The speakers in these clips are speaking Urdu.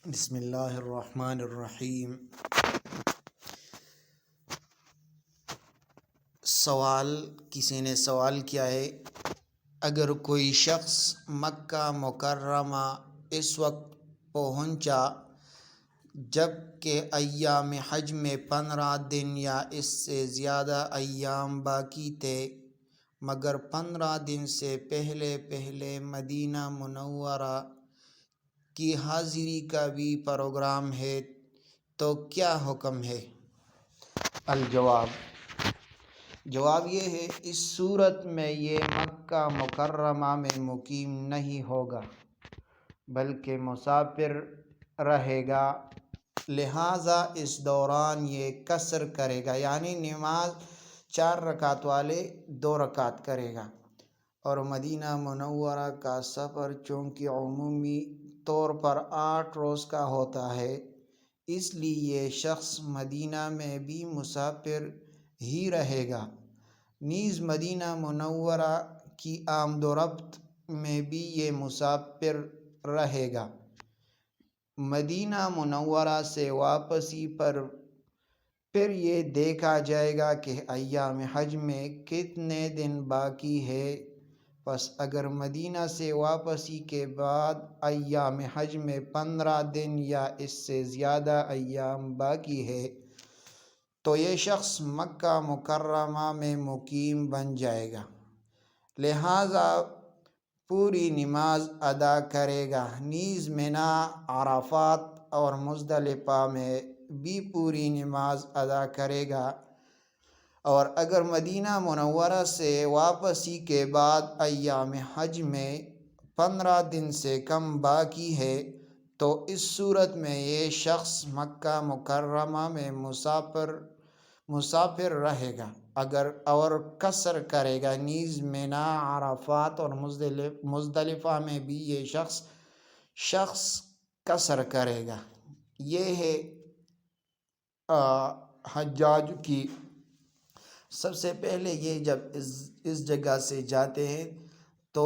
بسم اللہ الرحمن الرحیم۔ کسی نے سوال کیا ہے، اگر کوئی شخص مکہ مکرمہ اس وقت پہنچا جب کہ ایام حج میں 15 دن یا اس سے زیادہ ایام باقی تھے، مگر 15 دن سے پہلے مدینہ منورہ کی حاضری کا بھی پروگرام ہے، تو کیا حکم ہے؟ جواب یہ ہے، اس صورت میں یہ مکہ مکرمہ میں مقیم نہیں ہوگا بلکہ مسافر رہے گا، لہٰذا اس دوران یہ قصر کرے گا، یعنی نماز 4 رکعت والے 2 رکعت کرے گا۔ اور مدینہ منورہ کا سفر چونکہ عمومی طور پر 8 روز کا ہوتا ہے، اس لیے یہ شخص مدینہ میں بھی مسافر ہی رہے گا، نیز مدینہ منورہ کی آمد و رفت میں بھی یہ مسافر رہے گا۔ مدینہ منورہ سے واپسی پر پھر یہ دیکھا جائے گا کہ ایام حج میں کتنے دن باقی ہے، پس اگر مدینہ سے واپسی کے بعد ایام حج میں 15 دن یا اس سے زیادہ ایام باقی ہے تو یہ شخص مکہ مکرمہ میں مقیم بن جائے گا، لہٰذا پوری نماز ادا کرے گا، نیز منی، عرفات اور مزدلفہ میں بھی پوری نماز ادا کرے گا۔ اور اگر مدینہ منورہ سے واپسی کے بعد ایام حج میں 15 دن سے کم باقی ہے تو اس صورت میں یہ شخص مکہ مکرمہ میں مسافر رہے گا اور قصر کرے گا، نیز منی، عرفات اور مزدلفہ میں بھی یہ شخص قصر کرے گا۔ یہ ہے حجاج کی۔ سب سے پہلے یہ جب اس جگہ سے جاتے ہیں تو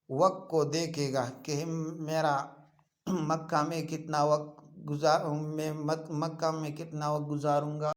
وقت کو دیکھے گا کہ میرا مکہ میں کتنا وقت گزاروں گا